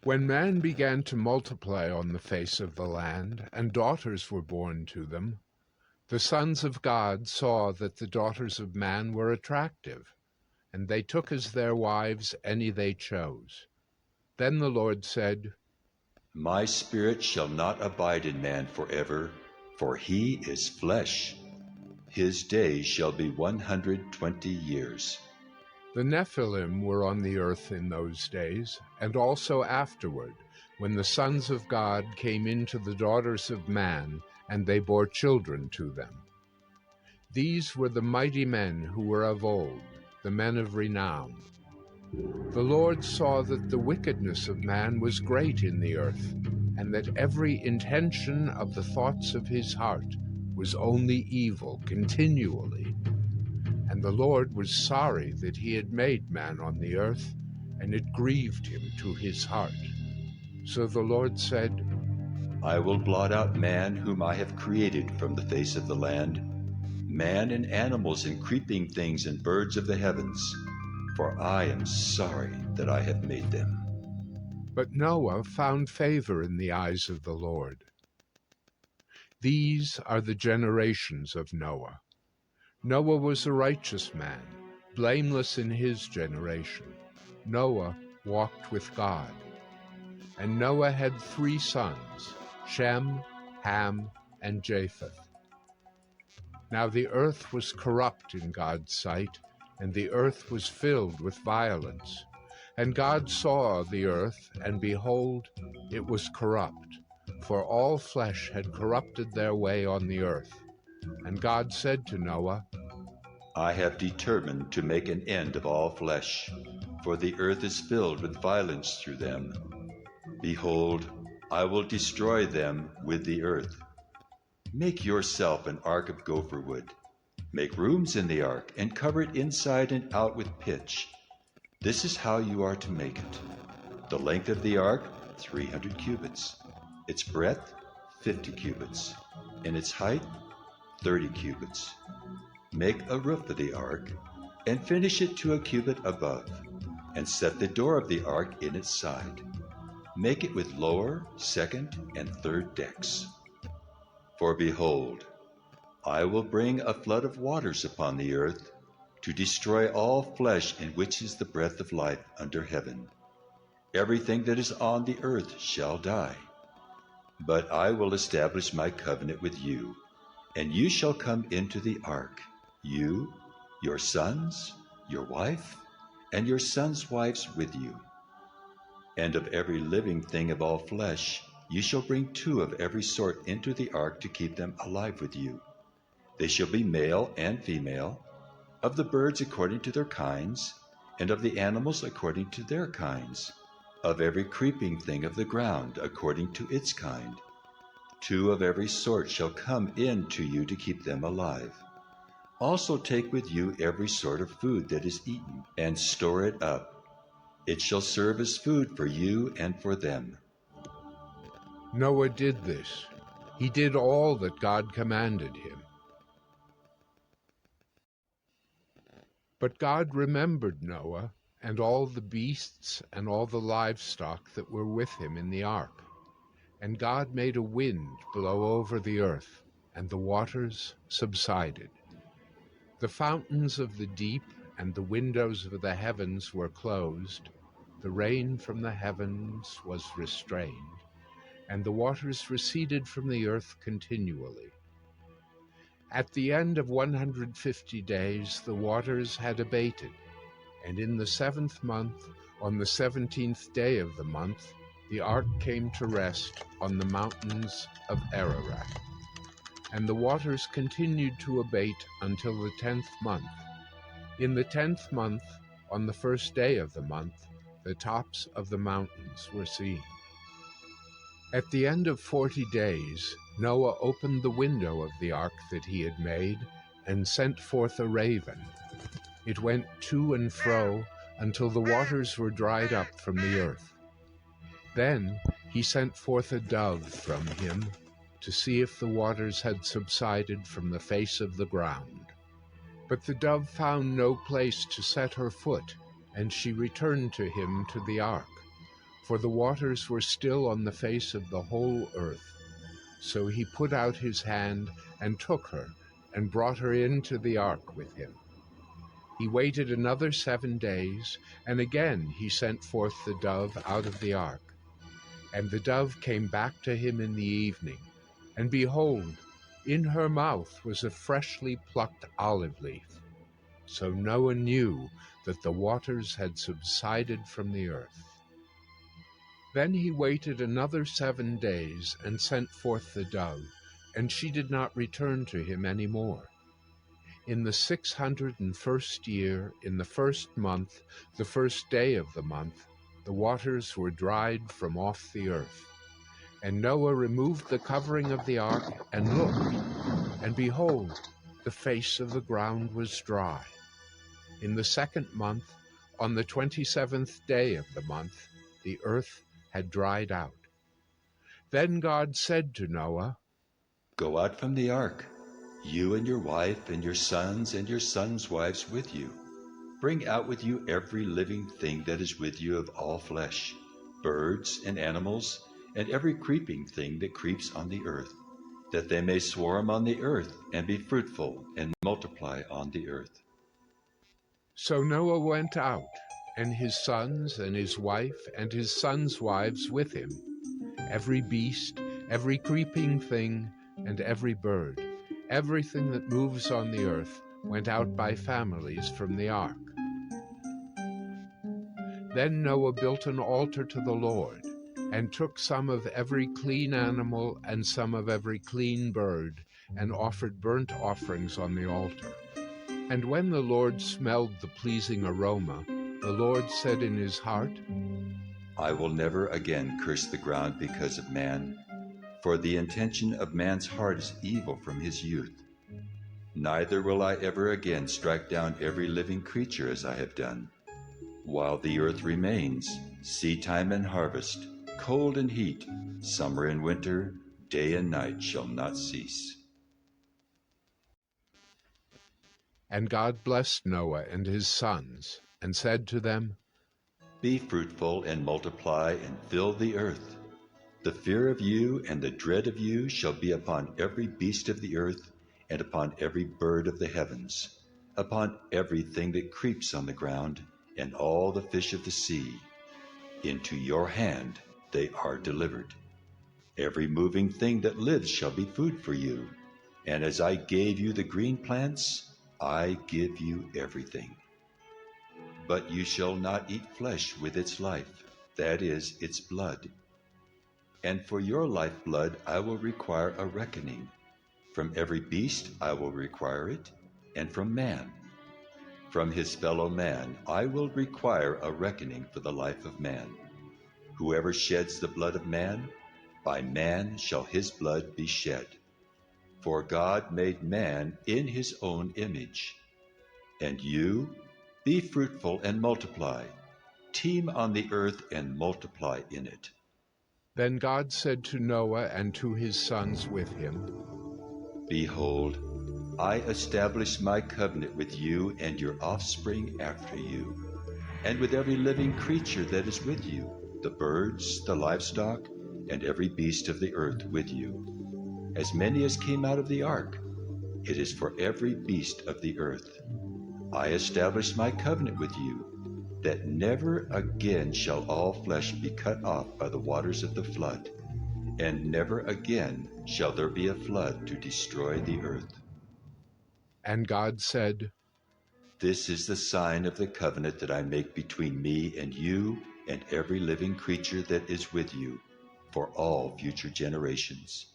When man began to multiply on the face of the land, and daughters were born to them, the sons of God saw that the daughters of man were attractive, and they took as their wives any they chose. Then the Lord said, My spirit shall not abide in man forever, for he is flesh. His days shall be 120 years. The Nephilim were on the earth in those days, and also afterward, when the sons of God came into the daughters of man, and they bore children to them. These were the mighty men who were of old, the men of renown. The Lord saw that the wickedness of man was great in the earth, and that every intention of the thoughts of his heart was only evil continually. And the Lord was sorry that he had made man on the earth, and it grieved him to his heart. So the Lord said, I will blot out man whom I have created from the face of the land, man and animals and creeping things and birds of the heavens, for I am sorry that I have made them. But Noah found favor in the eyes of the Lord. These are the generations of Noah. Noah was a righteous man, blameless in his generation. Noah walked with God. And Noah had 3 sons, Shem, Ham, and Japheth. Now the earth was corrupt in God's sight, and the earth was filled with violence. And God saw the earth, and behold, it was corrupt, for all flesh had corrupted their way on the earth. And God said to Noah, I have determined to make an end of all flesh, for the earth is filled with violence through them. Behold, I will destroy them with the earth. Make yourself an ark of gopher wood. Make rooms in the ark, and cover it inside and out with pitch. This is how you are to make it. The length of the ark, 300 cubits. Its breadth, 50 cubits. And its height, 30 cubits. Make a roof of the ark, and finish it to a cubit above, and set the door of the ark in its side. Make it with lower, second, and third decks. For behold, I will bring a flood of waters upon the earth, to destroy all flesh in which is the breath of life under heaven. Everything that is on the earth shall die. But I will establish my covenant with you, and you shall come into the ark, you, your sons, your wife, and your sons' wives with you. And of every living thing of all flesh, you shall bring 2 of every sort into the ark to keep them alive with you. They shall be male and female, of the birds according to their kinds, and of the animals according to their kinds, of every creeping thing of the ground according to its kind. 2 of every sort shall come in to you to keep them alive. Also take with you every sort of food that is eaten, and store it up. It shall serve as food for you and for them. Noah did this. He did all that God commanded him. But God remembered Noah and all the beasts and all the livestock that were with him in the ark. And God made a wind blow over the earth, and the waters subsided. The fountains of the deep and the windows of the heavens were closed. The rain from the heavens was restrained, and the waters receded from the earth continually. At the end of 150 days the waters had abated, and in the 7th month, on the 17th day of the month, the ark came to rest on the mountains of Ararat. And the waters continued to abate until the 10th month. In the 10th month, on the 1st day of the month, the tops of the mountains were seen. At the end of 40 days, Noah opened the window of the ark that he had made, and sent forth a raven. It went to and fro until the waters were dried up from the earth. Then he sent forth a dove from him to see if the waters had subsided from the face of the ground. But the dove found no place to set her foot, and she returned to him to the ark. for the waters were still on the face of the whole earth. So he put out his hand and took her, and brought her into the ark with him. He waited another 7 days, and again he sent forth the dove out of the ark. And the dove came back to him in the evening, and behold, in her mouth was a freshly plucked olive leaf. So Noah knew that the waters had subsided from the earth. Then he waited another 7 days and sent forth the dove, and she did not return to him any more. In the 601st year, in the first month, the first day of the month, the waters were dried from off the earth. And Noah removed the covering of the ark and looked, and behold, the face of the ground was dry. In the second month, on the 27th day of the month, the earth had dried out. Then God said to Noah, "Go out from the ark, you and your wife and your sons wives with you. Bring out with you every living thing that is with you of all flesh, birds and animals, and every creeping thing that creeps on the earth, that they may swarm on the earth and be fruitful and multiply on the earth." So Noah went out, and his sons and his wife and his sons' wives with him. Every beast, every creeping thing, and every bird, everything that moves on the earth, went out by families from the ark. Then Noah built an altar to the Lord, and took some of every clean animal and some of every clean bird, and offered burnt offerings on the altar. And when the Lord smelled the pleasing aroma, the Lord said in his heart, "I will never again curse the ground because of man, for the intention of man's heart is evil from his youth. Neither will I ever again strike down every living creature as I have done. While the earth remains, seedtime and harvest, cold and heat, summer and winter, day and night shall not cease." And God blessed Noah and his sons, and said to them, "Be fruitful and multiply and fill the earth. The fear of you and the dread of you shall be upon every beast of the earth, and upon every bird of the heavens, upon everything that creeps on the ground, and all the fish of the sea. Into your hand they are delivered. Every moving thing that lives shall be food for you. And as I gave you the green plants, I give you everything. But you shall not eat flesh with its life, that is, its blood. And for your lifeblood I will require a reckoning. From every beast I will require it, and from man. From his fellow man I will require a reckoning for the life of man. Whoever sheds the blood of man, by man shall his blood be shed. For God made man in his own image. And you, be fruitful and multiply. Teem on the earth and multiply in it." Then God said to Noah and to his sons with him, "Behold, I establish my covenant with you and your offspring after you, and with every living creature that is with you, the birds, the livestock, and every beast of the earth with you. As many as came out of the ark, it is for every beast of the earth. I establish my covenant with you, that never again shall all flesh be cut off by the waters of the flood, and never again shall there be a flood to destroy the earth." And God said, "This is the sign of the covenant that I make between me and you and every living creature that is with you, for all future generations.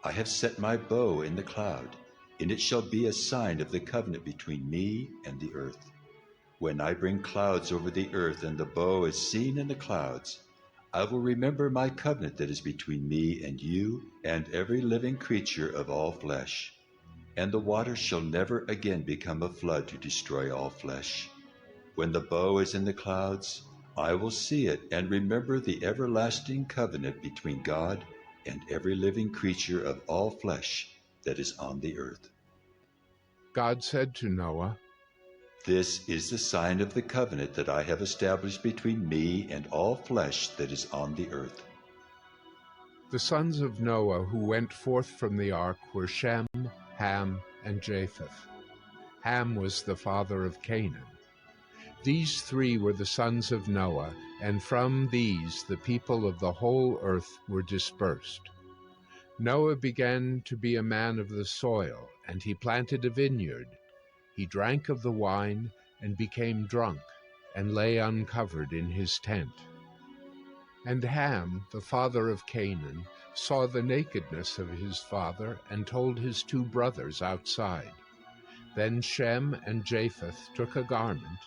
I have set my bow in the cloud, and it shall be a sign of the covenant between me and the earth. When I bring clouds over the earth and the bow is seen in the clouds, I will remember my covenant that is between me and you and every living creature of all flesh. And the water shall never again become a flood to destroy all flesh. When the bow is in the clouds, I will see it and remember the everlasting covenant between God and every living creature of all flesh that is on the earth." God said to Noah, This is the sign of the covenant that I have established between me and all flesh that is on the earth. The sons of Noah who went forth from the ark were Shem, Ham, and Japheth. Ham was the father of Canaan. These three were the sons of Noah, and from these the people of the whole earth were dispersed. Noah began to be a man of the soil, and he planted a vineyard. He drank of the wine and became drunk, and lay uncovered in his tent. And Ham, the father of Canaan, saw the nakedness of his father, and told his two brothers outside. Then Shem and Japheth took a garment,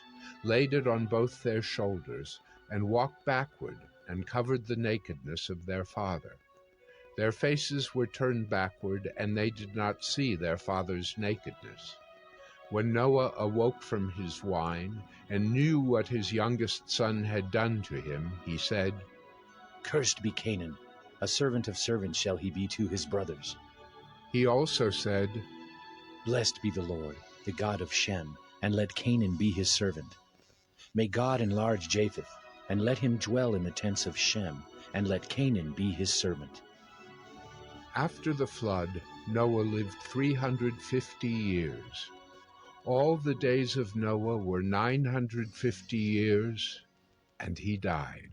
laid it on both their shoulders, and walked backward, and covered the nakedness of their father. Their faces were turned backward, and they did not see their father's nakedness. When Noah awoke from his wine, and knew what his youngest son had done to him, he said, "Cursed be Canaan, a servant of servants shall he be to his brothers." He also said, "Blessed be the Lord, the God of Shem, and let Canaan be his servant. May God enlarge Japheth, and let him dwell in the tents of Shem, and let Canaan be his servant." After the flood, Noah lived 350 years. All the days of Noah were 950 years, and he died.